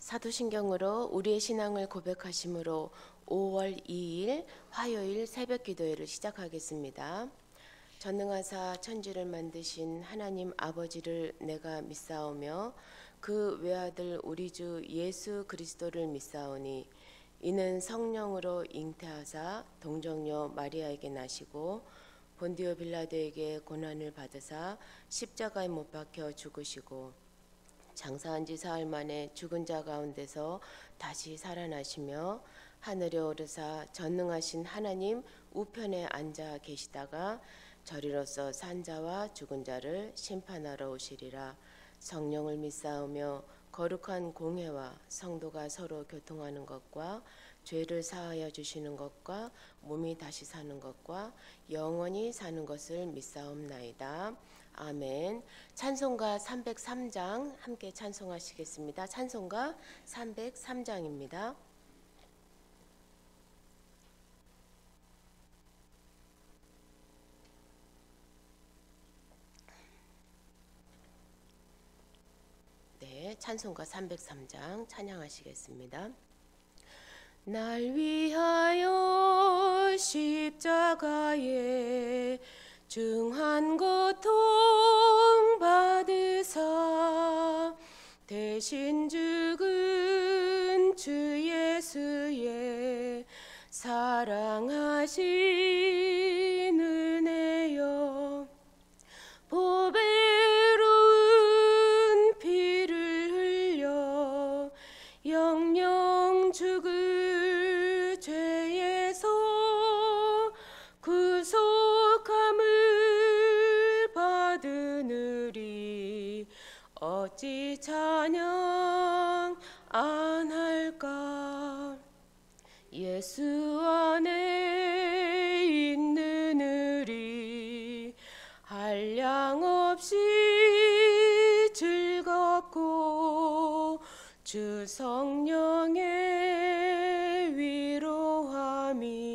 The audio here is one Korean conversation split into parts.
사도신경으로 우리의 신앙을 고백하심으로 5월 2일 화요일 새벽 기도회를 시작하겠습니다. 전능하사 천지를 만드신 하나님 아버지를 내가 믿사오며 그 외아들 우리 주 예수 그리스도를 믿사오니 이는 성령으로 잉태하사 동정녀 마리아에게 나시고 본디오 빌라도에게 고난을 받으사 십자가에 못 박혀 죽으시고 장사한 지 사흘 만에 죽은 자 가운데서 다시 살아나시며 하늘에 오르사 전능하신 하나님 우편에 앉아 계시다가 저리로서 산 자와 죽은 자를 심판하러 오시리라. 성령을 믿사오며 거룩한 공회와 성도가 서로 교통하는 것과 죄를 사하여 주시는 것과 몸이 다시 사는 것과 영원히 사는 것을 믿사옵나이다. 아멘. 찬송가 303장 함께 찬송하시겠습니다. 찬송가 303장입니다. 네, 찬송가 303장 찬양하시겠습니다. 날 위하여 십자가에 중한 고통 받으사 대신 죽은 주 예수의 사랑하신 은혜여 보배로운 피를 흘려 영영 죽을 죄에서 구속함을 받으느리 어찌 찬양 안 할까. 예수 안에 있는 우리 한량없이 즐겁고 주 성령의 위로함이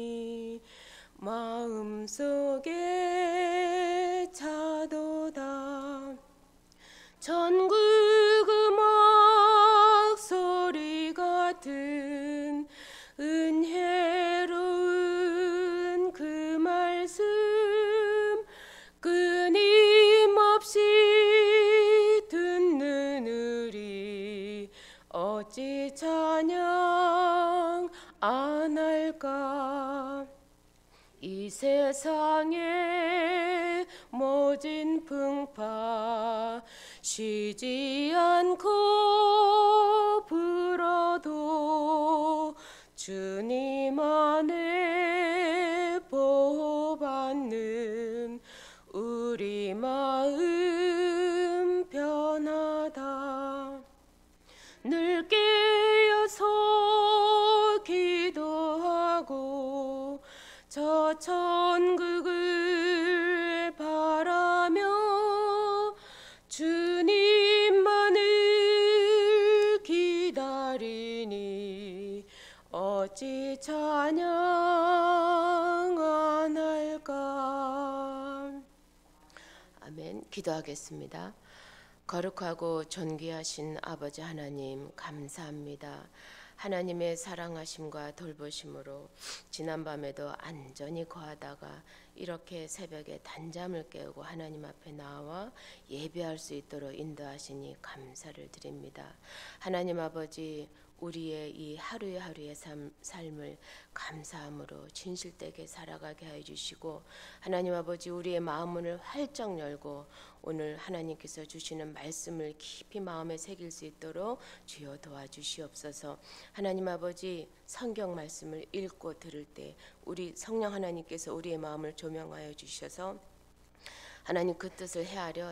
마음속에 차도다. 전국 음악 소리 같은 은혜로운 그 말씀 끊임없이 듣는 우리 어찌 찬양 안 할까. 이 세상의 모진 풍파 쉬지 않고 불어도 주님 안에 보호받는 우리 마음 변하다. 늘 깨어서 기도하고 저 천국을 바라며 주님만을 기다리니 어찌 찬양 안 할까. 아멘. 기도하겠습니다. 거룩하고 존귀하신 아버지 하나님 감사합니다. 하나님의 사랑하심과 돌보심으로 지난밤에도 안전히 거하다가 이렇게 새벽에 단잠을 깨우고 하나님 앞에 나와 예배할 수 있도록 인도하시니 감사를 드립니다. 하나님 아버지, 우리의 이 하루의 삶을 감사함으로 진실되게 살아가게 하여 주시고, 하나님 아버지 우리의 마음문을 활짝 열고 오늘 하나님께서 주시는 말씀을 깊이 마음에 새길 수 있도록 주여 도와주시옵소서. 하나님 아버지 성경 말씀을 읽고 들을 때 우리 성령 하나님께서 우리의 마음을 조명하여 주셔서 하나님 그 뜻을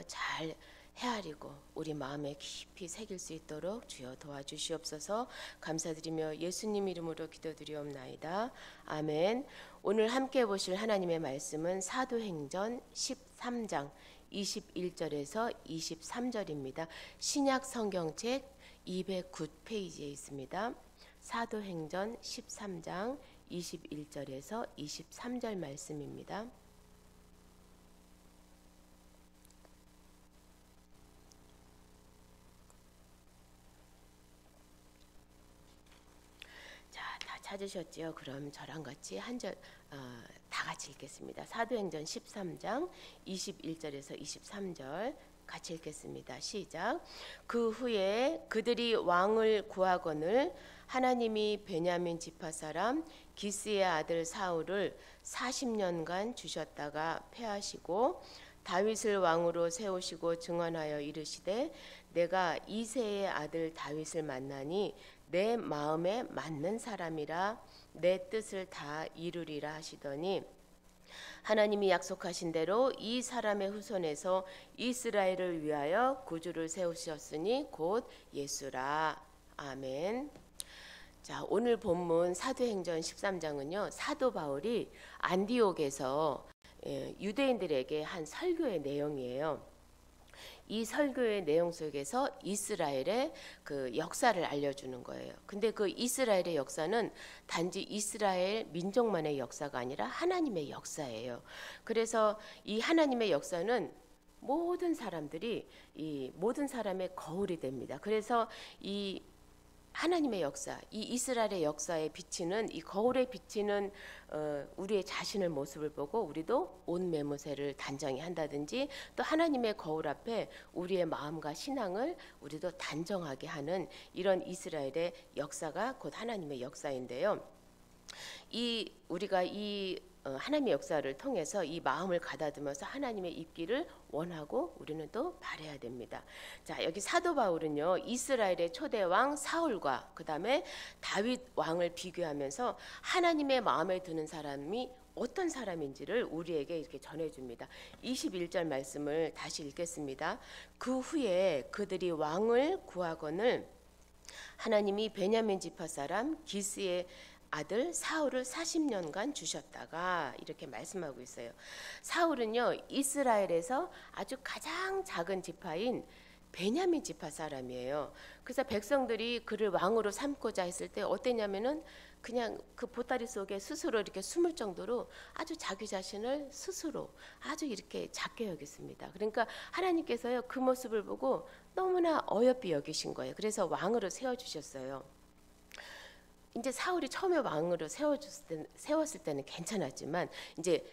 잘 헤아리고 우리 마음에 깊이 새길 수 있도록 주여 도와주시옵소서. 감사드리며 예수님 이름으로 기도드리옵나이다. 아멘. 오늘 함께 보실 하나님의 말씀은 사도행전 13장 21절에서 23절입니다. 신약 성경책 209페이지에 있습니다. 사도행전 13장 21절에서 23절 말씀입니다. 찾으셨지요? 그럼 저랑 같이 한 절 다 같이 읽겠습니다. 사도행전 13장 21절에서 23절 같이 읽겠습니다. 시작. 그 후에 그들이 왕을 구하거늘 하나님이 베냐민 지파 사람 기스의 아들 사울을 40년간 주셨다가 패하시고 다윗을 왕으로 세우시고 증언하여 이르시되 내가 이새의 아들 다윗을 만나니 내 마음에 맞는 사람이라 내 뜻을 다 이루리라 하시더니 하나님이 약속하신 대로 이 사람의 후손에서 이스라엘을 위하여 구주를 세우셨으니 곧 예수라. 아멘. 자, 오늘 본문 사도행전 13장은요. 사도 바울이 안디옥에서 유대인들에게 한 설교의 내용이에요. 이 설교의 내용 속에서 이스라엘의 그 역사를 알려주는 거예요. 근데 그 이스라엘의 역사는 단지 이스라엘 민족만의 역사가 아니라 하나님의 역사예요. 그래서 이 하나님의 역사는 모든 사람들이 이 모든 사람의 거울이 됩니다. 그래서 이 하나님의 역사, 이 이스라엘의 역사에 비치는 이 거울에 비치는 우리의 자신의 모습을 보고 우리도 옷 매무새를 단정히 한다든지 또 하나님의 거울 앞에 우리의 마음과 신앙을 우리도 단정하게 하는 이런 이스라엘의 역사가 곧 하나님의 역사인데요. 우리가 이 하나님의 역사를 통해서 이 마음을 가다듬어서 하나님의 입기를 원하고 우리는 또 바라야 됩니다. 자, 여기 사도 바울은요 이스라엘의 초대 왕 사울과 그 다음에 다윗 왕을 비교하면서 하나님의 마음에 드는 사람이 어떤 사람인지를 우리에게 이렇게 전해줍니다. 21절 말씀을 다시 읽겠습니다. 그 후에 그들이 왕을 구하거늘 하나님이 베냐민 지파 사람 기스의 아들 사울을 40년간 주셨다가 이렇게 말씀하고 있어요. 사울은요 이스라엘에서 아주 가장 작은 지파인 베냐민 지파 사람이에요. 그래서 백성들이 그를 왕으로 삼고자 했을 때 어땠냐면은 그냥 그 보따리 속에 스스로 이렇게 숨을 정도로 아주 자기 자신을 스스로 아주 이렇게 작게 여겼습니다. 그러니까 하나님께서요 그 모습을 보고 너무나 어여삐 여기신 거예요. 그래서 왕으로 세워주셨어요. 이제 사울이 처음에 왕으로 세웠을 때는 괜찮았지만 이제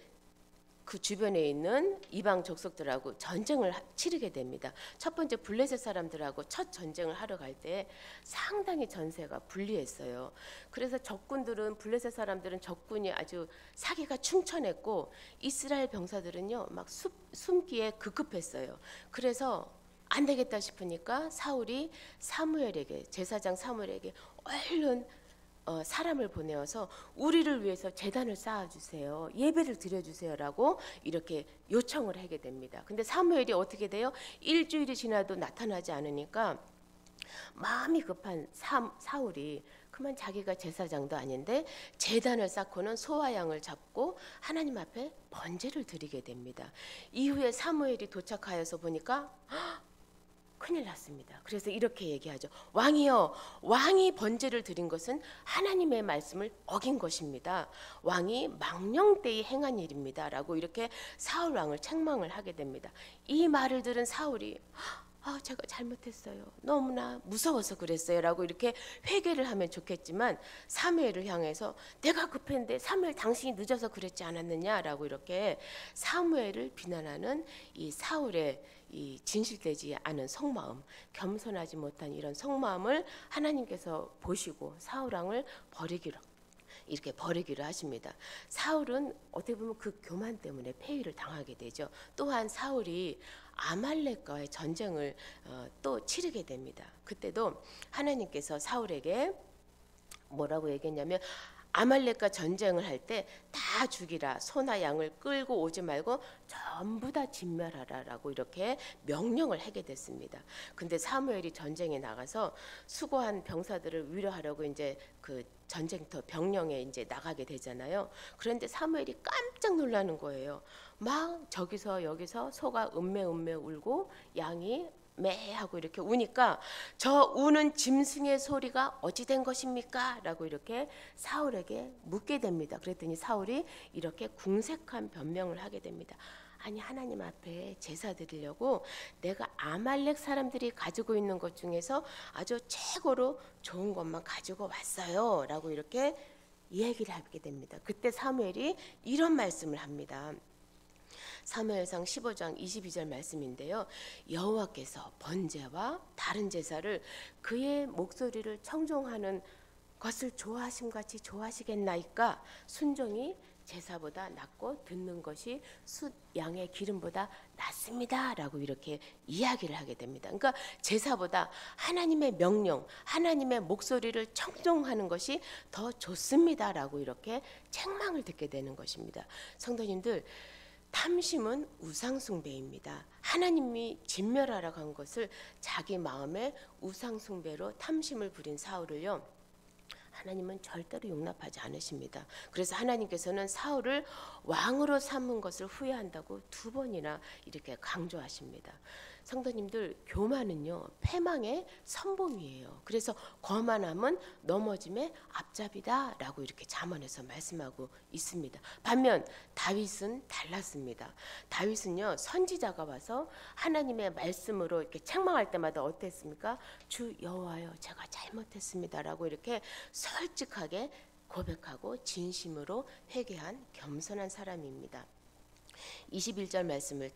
그 주변에 있는 이방 족속들하고 전쟁을 치르게 됩니다. 첫 번째 블레셋 사람들하고 첫 전쟁을 하러 갈 때 상당히 전세가 불리했어요. 그래서 적군들은 블레셋 사람들은 적군이 아주 사기가 충천했고 이스라엘 병사들은요 막 숨기에 급급했어요. 그래서 안 되겠다 싶으니까 사울이 사무엘에게 제사장 사무엘에게 얼른 사람을 보내어서 우리를 위해서 제단을 쌓아주세요. 예배를 드려주세요라고 이렇게 요청을 하게 됩니다. 근데 사무엘이 어떻게 돼요? 일주일이 지나도 나타나지 않으니까 마음이 급한 사울이 그만 자기가 제사장도 아닌데 제단을 쌓고는 소와 양을 잡고 하나님 앞에 번제를 드리게 됩니다. 이후에 사무엘이 도착하여서 보니까 큰일 났습니다. 그래서 이렇게 얘기하죠. 왕이여, 왕이 번제를 드린 것은 하나님의 말씀을 어긴 것입니다. 왕이 망령되이 행한 일입니다. 라고 이렇게 사울 왕을 책망을 하게 됩니다. 이 말을 들은 사울이 제가 잘못했어요. 너무나 무서워서 그랬어요. 라고 이렇게 회개를 하면 좋겠지만 사무엘을 향해서 내가 급했는데 사무엘 당신이 늦어서 그랬지 않았느냐 라고 이렇게 사무엘을 비난하는 이 사울의 이 진실되지 않은 속마음, 겸손하지 못한 이런 속마음을 하나님께서 보시고 사울 왕을 버리기로 하십니다. 사울은 어떻게 보면 그 교만 때문에 폐위를 당하게 되죠. 또한 사울이 아말렉과의 전쟁을 또 치르게 됩니다. 그때도 하나님께서 사울에게 뭐라고 얘기했냐면 아말렉과 전쟁을 할 때 다 죽이라, 소나 양을 끌고 오지 말고 전부 다 진멸하라라고 이렇게 명령을 하게 됐습니다. 근데 사무엘이 전쟁에 나가서 수고한 병사들을 위로하려고 이제 그 전쟁터 병영에 이제 나가게 되잖아요. 그런데 사무엘이 깜짝 놀라는 거예요. 막 저기서 여기서 소가 음메 울고 양이 매 하고 이렇게 우니까 저 우는 짐승의 소리가 어찌 된 것입니까? 라고 이렇게 사울에게 묻게 됩니다. 그랬더니 사울이 이렇게 궁색한 변명을 하게 됩니다. 아니 하나님 앞에 제사 드리려고 내가 아말렉 사람들이 가지고 있는 것 중에서 아주 최고로 좋은 것만 가지고 왔어요. 라고 이렇게 얘기를 하게 됩니다. 그때 사무엘이 이런 말씀을 합니다. 사무엘상 15장 22절 말씀인데요. 여호와께서 번제와 다른 제사를 그의 목소리를 청종하는 것을 좋아하심같이 좋아하시겠나이까? 순종이 제사보다 낫고 듣는 것이 숫 양의 기름보다 낫습니다 라고 이렇게 이야기를 하게 됩니다. 그러니까 제사보다 하나님의 명령, 하나님의 목소리를 청종하는 것이 더 좋습니다 라고 이렇게 책망을 듣게 되는 것입니다. 성도님들, 탐심은 우상숭배입니다. 하나님이 진멸하라고 한 것을 자기 마음에 우상숭배로 탐심을 부린 사울을요, 하나님은 절대로 용납하지 않으십니다. 그래서 하나님께서는 사울을 왕으로 삼은 것을 후회한다고 2번이나 이렇게 강조하십니다. 성도님들, 교만은요 패망의 선봉이에요. 그래서 거만함은 넘어짐의 앞잡이다 라고 이렇게 잠언에서 말씀하고 있습니다. 반면 다윗은 달랐습니다. 다윗은요 선지자가 와서 하나님의 말씀으로 이렇게 책망할 때마다 어땠습니까? 주 여호와여, 제가 잘못했습니다 라고 이렇게 솔직하게 고백하고 진심으로 회개한 겸손한 사람입니다. 21절 말씀을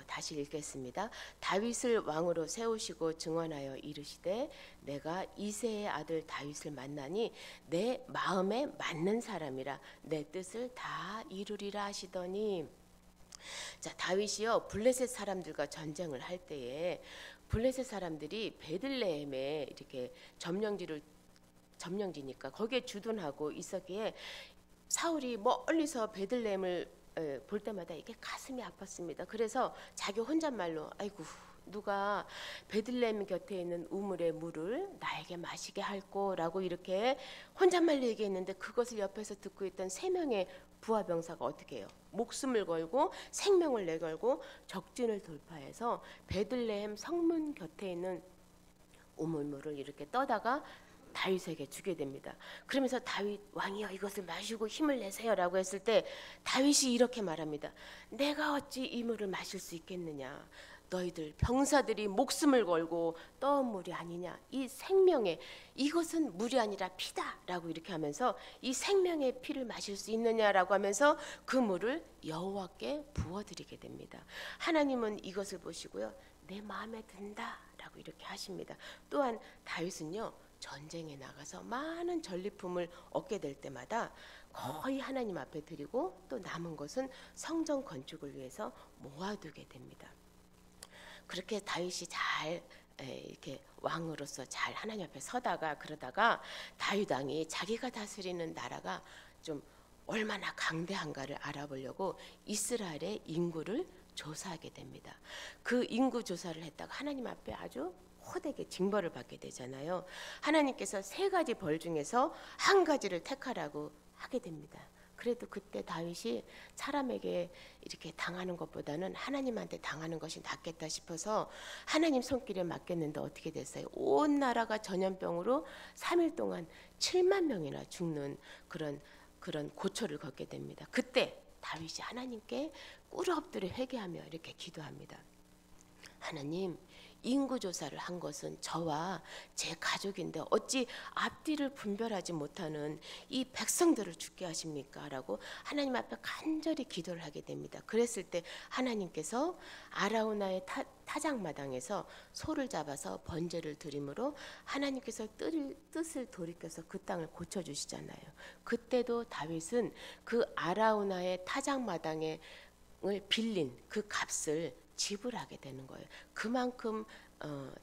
다시 읽겠습니다. 다윗을 왕으로 세우시고 증언하여 이르시되 내가 이새의 아들 다윗을 만나니 내 마음에 맞는 사람이라 내 뜻을 다 이루리라 하시더니, 자, 다윗이요 블레셋 사람들과 전쟁을 할 때에 블레셋 사람들이 베들레헴에 이렇게 점령지니까 거기에 주둔하고 있었기에 사울이 멀리서 베들레헴을 볼 때마다 이게 가슴이 아팠습니다. 그래서 자기 혼잣말로 아이고 누가 베들레헴 곁에 있는 우물의 물을 나에게 마시게 할꼬라고 이렇게 혼잣말로 얘기했는데, 그것을 옆에서 듣고 있던 3명의 부하병사가 어떻게 해요? 목숨을 걸고 생명을 내걸고 적진을 돌파해서 베들레헴 성문 곁에 있는 우물물을 이렇게 떠다가 다윗에게 주게 됩니다. 그러면서 다윗 왕이여 이것을 마시고 힘을 내세요 라고 했을 때 다윗이 이렇게 말합니다. 내가 어찌 이 물을 마실 수 있겠느냐? 너희들 병사들이 목숨을 걸고 떠온 물이 아니냐? 이 생명의, 이것은 물이 아니라 피다 라고 이렇게 하면서 이 생명의 피를 마실 수 있느냐라고 하면서 그 물을 여호와께 부어드리게 됩니다. 하나님은 이것을 보시고요, 내 마음에 든다 라고 이렇게 하십니다. 또한 다윗은요 전쟁에 나가서 많은 전리품을 얻게 될 때마다 거의 하나님 앞에 드리고 또 남은 것은 성전 건축을 위해서 모아두게 됩니다. 그렇게 다윗이 잘 이렇게 왕으로서 잘 하나님 앞에 서다가 그러다가 다윗 왕이 자기가 다스리는 나라가 좀 얼마나 강대한가를 알아보려고 이스라엘의 인구를 조사하게 됩니다. 그 인구 조사를 했다가 하나님 앞에 아주 호되게 징벌을 받게 되잖아요. 하나님께서 3가지 벌 중에서 한 가지를 택하라고 하게 됩니다. 그래도 그때 다윗이 사람에게 이렇게 당하는 것보다는 하나님한테 당하는 것이 낫겠다 싶어서 하나님 손길에 맡겼는데 어떻게 됐어요? 온 나라가 전염병으로 3일 동안 7만 명이나 죽는 그런 고초를 겪게 됩니다. 그때 다윗이 하나님께 꿇어 엎드려 회개하며 이렇게 기도합니다. 하나님, 인구조사를 한 것은 저와 제 가족인데 어찌 앞뒤를 분별하지 못하는 이 백성들을 죽게 하십니까? 라고 하나님 앞에 간절히 기도를 하게 됩니다. 그랬을 때 하나님께서 아라우나의 타작마당에서 소를 잡아서 번제를 드림으로 하나님께서 뜻을 돌이켜서 그 땅을 고쳐주시잖아요. 그때도 다윗은 그 아라우나의 타작마당을 빌린 그 값을 지불하게 되는 거예요. 그만큼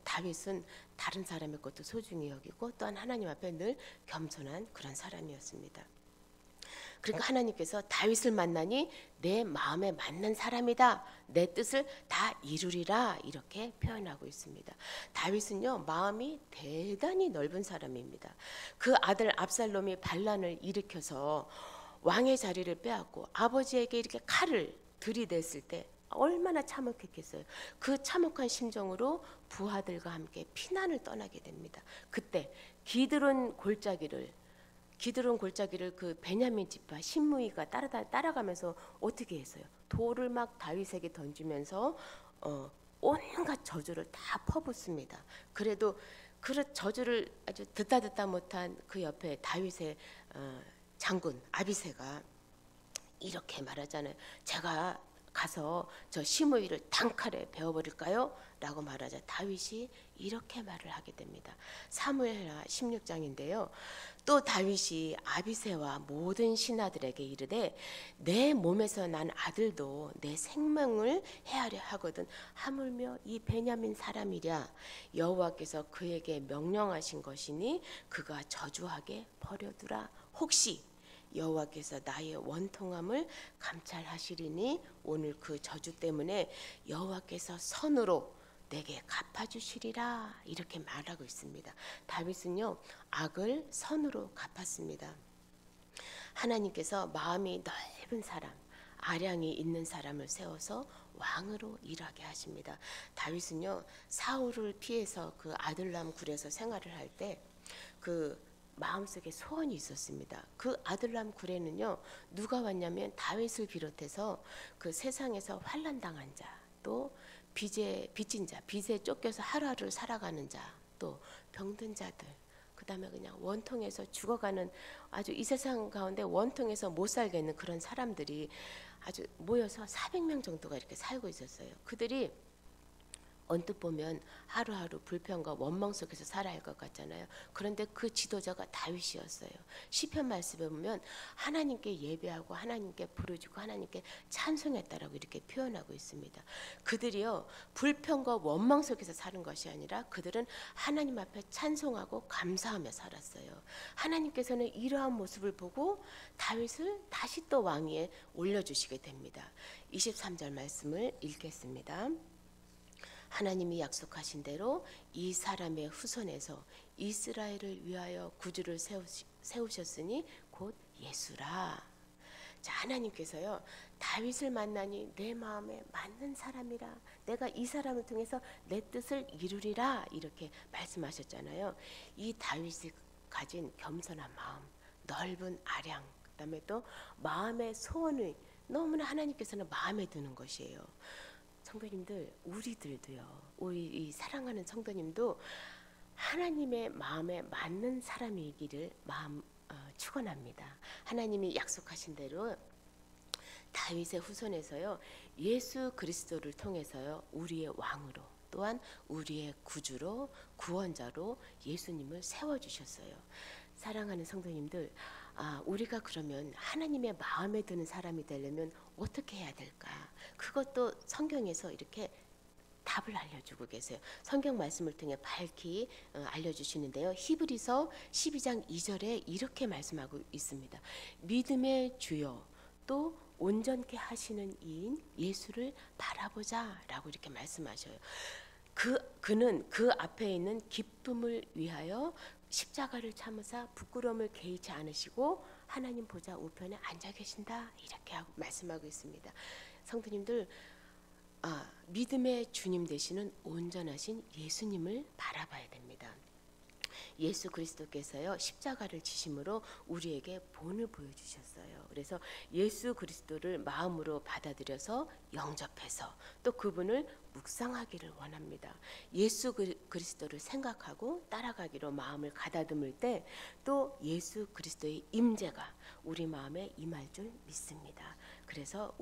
다윗은 다른 사람의 것도 소중히 여기고 또한 하나님 앞에 늘 겸손한 그런 사람이었습니다. 그러니까 하나님께서 다윗을 만나니 내 마음에 맞는 사람이다, 내 뜻을 다 이루리라 이렇게 표현하고 있습니다. 다윗은요 마음이 대단히 넓은 사람입니다. 그 아들 압살롬이 반란을 일으켜서 왕의 자리를 빼앗고 아버지에게 이렇게 칼을 들이댔을 때 얼마나 참혹했겠어요. 그 참혹한 심정으로 부하들과 함께 피난을 떠나게 됩니다. 그때 기드론 골짜기를 그 베냐민 지파 신무이가 따라가면서 어떻게 했어요? 돌을 막 다윗에게 던지면서 온갖 저주를 다 퍼붓습니다. 그래도 그 저주를 아주 듣다 못한 그 옆에 다윗의 장군 아비새가 이렇게 말하잖아요. 제가 가서 저 시므이를 단칼에 베어버릴까요? 라고 말하자 다윗이 이렇게 말을 하게 됩니다. 사무엘하 16장인데요. 또 다윗이 아비새와 모든 신하들에게 이르되 내 몸에서 난 아들도 내 생명을 해하려 하거든 하물며 이 베냐민 사람이랴 여호와께서 그에게 명령하신 것이니 그가 저주하게 버려두라. 혹시 여호와께서 나의 원통함을 감찰하시리니 오늘 그 저주 때문에 여호와께서 선으로 내게 갚아주시리라 이렇게 말하고 있습니다. 다윗은요 악을 선으로 갚았습니다. 하나님께서 마음이 넓은 사람, 아량이 있는 사람을 세워서 왕으로 일하게 하십니다. 다윗은요 사울을 피해서 그 아들람 굴에서 생활을 할 때 그 마음속에 소원이 있었습니다. 그 아들람 굴에는요 누가 왔냐면 다윗을 비롯해서 그 세상에서 환난 당한 자, 또 빚진 자, 빚에 쫓겨서 하루하루를 살아가는 자, 또 병든 자들, 그 다음에 그냥 원통에서 죽어가는 아주 이 세상 가운데 원통에서 못 살겠는 그런 사람들이 아주 모여서 400명 정도가 이렇게 살고 있었어요. 그들이 언뜻 보면 하루하루 불평과 원망 속에서 살아야 할 것 같잖아요. 그런데 그 지도자가 다윗이었어요. 시편 말씀에 보면 하나님께 예배하고 하나님께 부르짖고 하나님께 찬송했다라고 이렇게 표현하고 있습니다. 그들이요 불평과 원망 속에서 사는 것이 아니라 그들은 하나님 앞에 찬송하고 감사하며 살았어요. 하나님께서는 이러한 모습을 보고 다윗을 다시 또 왕위에 올려주시게 됩니다. 23절 말씀을 읽겠습니다. 하나님이 약속하신 대로 이 사람의 후손에서 이스라엘을 위하여 구주를 세우셨으니 곧 예수라. 자, 하나님께서요 다윗을 만나니 내 마음에 맞는 사람이라 내가 이 사람을 통해서 내 뜻을 이루리라 이렇게 말씀하셨잖아요. 이 다윗이 가진 겸손한 마음, 넓은 아량, 그다음에 또 마음의 소원이 너무나 하나님께서는 마음에 드는 것이에요. 성도님들, 우리들도요. 우리 이 사랑하는 성도님도 하나님의 마음에 맞는 사람이기를 축원합니다. 하나님이 약속하신 대로 다윗의 후손에서요. 예수 그리스도를 통해서요. 우리의 왕으로 또한 우리의 구주로 구원자로 예수님을 세워 주셨어요. 사랑하는 성도님들, 우리가 그러면 하나님의 마음에 드는 사람이 되려면 어떻게 해야 될까? 그것도 성경에서 이렇게 답을 알려주고 계세요. 성경 말씀을 통해 밝히 알려주시는데요. 히브리서 12장 2절에 이렇게 말씀하고 있습니다. 믿음의 주여 또 온전케 하시는 이인 예수를 바라보자 라고 이렇게 말씀하셔요. 그는 그 앞에 있는 기쁨을 위하여 십자가를 참으사 부끄러움을 개의치 않으시고 하나님 보좌 우편에 앉아 계신다 이렇게 말씀하고 있습니다. 성도님들, 믿음의 주님 되시는 온전하신 예수님을 바라봐야 됩니다. 예수 그리스도께서요 십자가를 지심으로 우리에게 본을 보여주셨어요. 그래서 예수 그리스도를 마음으로 받아들여서 영접해서 또 그분을 묵상하기를 원합니다. 예수 그리스도를 생각하고 따라가기로 마음을 가다듬을 때 또 예수 그리스도의 임재가 우리 마음에 임할 줄 믿습니다. 그래서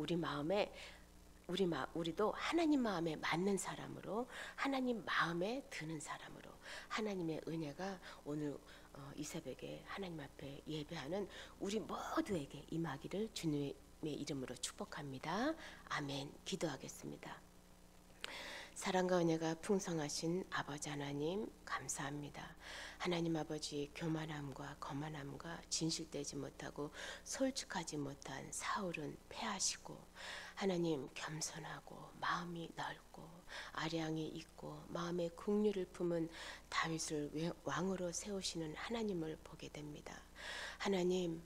우리도 하나님 마음에 맞는 사람으로 하나님 마음에 드는 사람으로 하나님의 은혜가 오늘 이 새벽에 하나님 앞에 예배하는 우리 모두에게 임하기를 주님의 이름으로 축복합니다. 아멘. 기도하겠습니다. 사랑과 은혜가 풍성하신 아버지 하나님 감사합니다. 하나님 아버지 교만함과 거만함과 진실되지 못하고 솔직하지 못한 사울은 패하시고 하나님 겸손하고 마음이 넓고 아량이 있고 마음의 긍휼을 품은 다윗을 왕으로 세우시는 하나님을 보게 됩니다. 하나님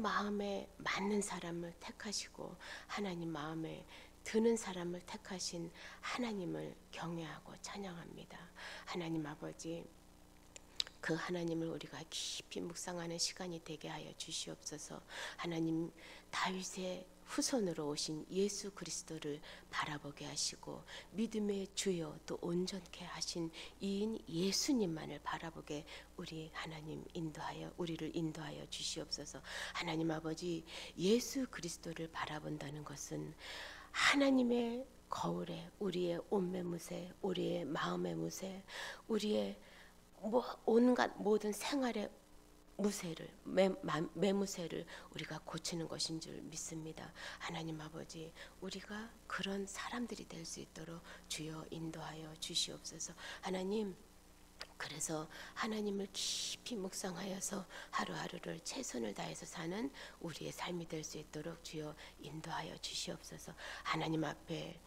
마음에 맞는 사람을 택하시고 하나님 마음에 드는 사람을 택하신 하나님을 경외하고 찬양합니다. 하나님 아버지, 그 하나님을 우리가 깊이 묵상하는 시간이 되게 하여 주시옵소서. 하나님 다윗의 후손으로 오신 예수 그리스도를 바라보게 하시고 믿음의 주요 또 온전케 하신 이인 예수님만을 바라보게 우리 하나님 우리를 인도하여 주시옵소서. 하나님 아버지, 예수 그리스도를 바라본다는 것은 하나님의 거울에 우리의 옷매무새, 우리의 마음의 무새, 우리의 온갖 모든 생활의 매무새를 우리가 고치는 것인 줄 믿습니다. 하나님 아버지, 우리가 그런 사람들이 될 수 있도록 주여 인도하여 주시옵소서. 하나님, 그래서 하나님을 깊이 묵상하여서 하루하루를 최선을 다해서 사는 우리의 삶이 될 수 있도록 주여 인도하여 주시옵소서. 하나님 앞에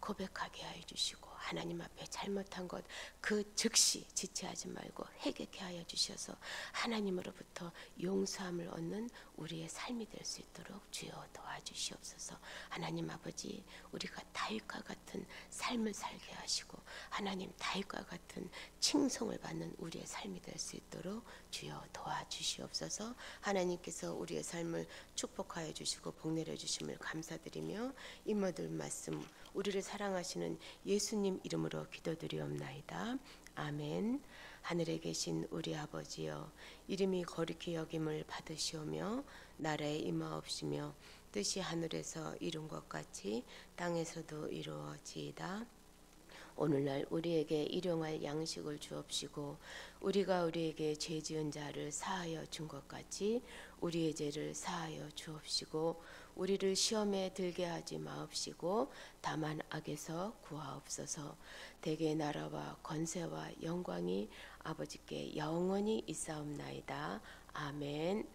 고백하게 하여 주시고 하나님 앞에 잘못한 것 그 즉시 지체하지 말고 회개케 하여 주셔서 하나님으로부터 용서함을 얻는 우리의 삶이 될 수 있도록 주여 도와주시옵소서. 하나님 아버지, 우리가 다윗과 같은 삶을 살게 하시고 하나님 다윗과 같은 칭송을 받는 우리의 삶이 될 수 있도록 주여 도와주시옵소서. 하나님께서 우리의 삶을 축복하여 주시고 복내려 주심을 감사드리며 이 모든 말씀 우리를 사랑하시는 예수님 이름으로 기도드리옵나이다. 아멘. 하늘에 계신 우리 아버지여, 이름이 거룩히 여김을 받으시오며 나라에 임하옵시며 뜻이 하늘에서 이룬 것 같이 땅에서도 이루어지이다. 오늘날 우리에게 일용할 양식을 주옵시고 우리가 우리에게 죄 지은 자를 사하여 준 것 같이 우리의 죄를 사하여 주옵시고 우리를 시험에 들게 하지 마옵시고 다만 악에서 구하옵소서. 대개 나라와 권세와 영광이 아버지께 영원히 있사옵나이다. 아멘.